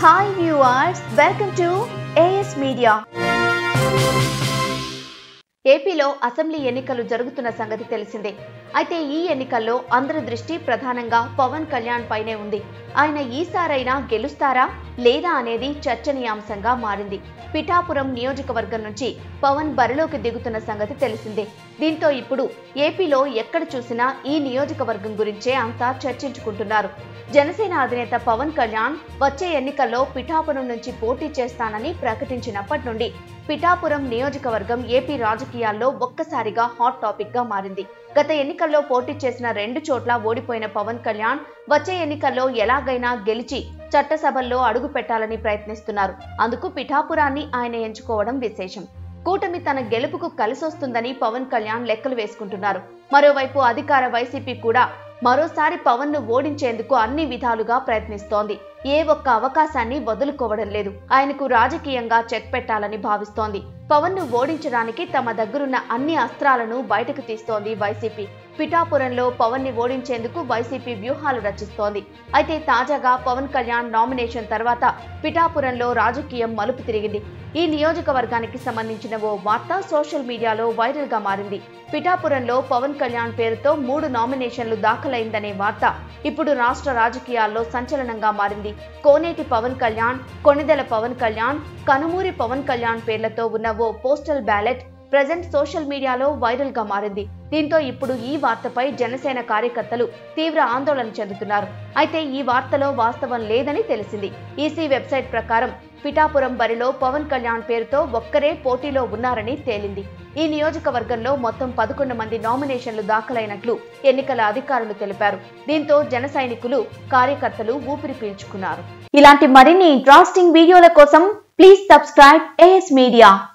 Hi viewers, welcome to AS Media. ఏపీలో assembly ఎన్నికలు జరుగుతున్న సంగతి తెలిసిందే. అయితే ఈ ఎన్నికల్లో అందరి దృష్టి ప్రధానంగా పవన్ కళ్యాణ్ పైనే ఉంది. ఆయన ఈసారైనా గెలుస్తారా లేదా అనేది చర్చనీయాంశంగా మారింది. పిఠాపురం నియోజకవర్గం నుంచి పవన్ బరిలోకి దిగుతున్న సంగతి తెలిసిందే. దీంతో ఇప్పుడు ఏపీలో ఎక్కడ చూసినా ఈ నియోజకవర్గం గురించే అంతా చర్చించుకుంటున్నారు. జనసేన అధినేత పవన్ కళ్యాణ్ వచ్చే ఎన్నికల్లో పిఠాపురం నుంచి పోటీ చేస్తానని ప్రకటించినప్పటి నుండి పిఠాపురం నియోజకవర్గం ఏపీ రాజకీయాల్లో ఒక్కసారిగా హాట్ టాపిక్ గా మారింది. గత ఎన్నికల్లో పోటీ చేసిన 2 చోట్ల ఓడిపోయిన పవన్ కళ్యాణ్ వచ్చే ఎన్నికల్లో ఎలాగైనా గెలిచి చట్టసభల్లో అడుగు పెట్టాలని ప్రయత్నిస్తున్నారు. అందుకు పిఠాపురాన్ని ఆయన ఎంచుకోవడం విశేషం. కూటమి తన గెలుపుకు కలిసొస్తుందని పవన్ కళ్యాణ్ లెక్కలు వేసుకుంటున్నారు. మరోవైపు అధికార వైసీపీ కూడా మరోసారి పవన్ ను ఓడించేందుకు అన్ని విధాలుగా ప్రయత్నిస్తోంది. ఏ ఒక్క అవకాశాన్ని వదులుకోవడం లేదు. ఆయనకు రాజకీయంగా చెక్ పెట్టాలని భావిస్తోంది. పవన్ ను ఓడించడానికి తమ దగ్గరున్న అన్ని అస్త్రాలను బయటకు తీస్తోంది వైసీపీ. పిఠాపురంలో పవన్ ని ఓడించేందుకు వైసీపీ వ్యూహాలు రచిస్తోంది. అయితే తాజాగా పవన్ కళ్యాణ్ నామినేషన్ తర్వాత పిఠాపురంలో రాజకీయం మలుపు తిరిగింది. ఈ నియోజకవర్గానికి సంబంధించిన ఓ వార్త సోషల్ మీడియాలో వైరల్ గా మారింది. పిఠాపురంలో పవన్ కళ్యాణ్ పేరుతో 3 నామినేషన్లు దాఖలైందనే వార్త ఇప్పుడు రాష్ట్ర రాజకీయాల్లో సంచలనంగా మారింది. కోనేటి పవన్ కళ్యాణ్, కొణిదెల పవన్ కళ్యాణ్, కనుమూరి పవన్ కళ్యాణ్ పేర్లతో ఉన్న ఓ పోస్టల్ బ్యాలెట్ ప్రెజెంట్ సోషల్ మీడియాలో వైరల్ గా మారింది. దీంతో ఇప్పుడు ఈ వార్తపై జనసేన కార్యకర్తలు తీవ్ర ఆందోళన చెందుతున్నారు. అయితే ఈ వార్తలో వాస్తవం లేదని తెలిసింది. ఈసీ వెబ్సైట్ ప్రకారం పిఠాపురం బరిలో పవన్ కళ్యాణ్ పేరుతో ఒక్కరే పోటీలో ఉన్నారని తేలింది. ఈ నియోజకవర్గంలో మొత్తం 11 మంది నామినేషన్లు దాఖలైనట్లు ఎన్నికల అధికారులు తెలిపారు. దీంతో జన సైనికులు, కార్యకర్తలు ఊపిరి పీల్చుకున్నారు. ఇలాంటి మరిన్ని ఇంట్రెస్టింగ్ వీడియోల కోసం ప్లీజ్ సబ్స్క్రైబ్ AS Media.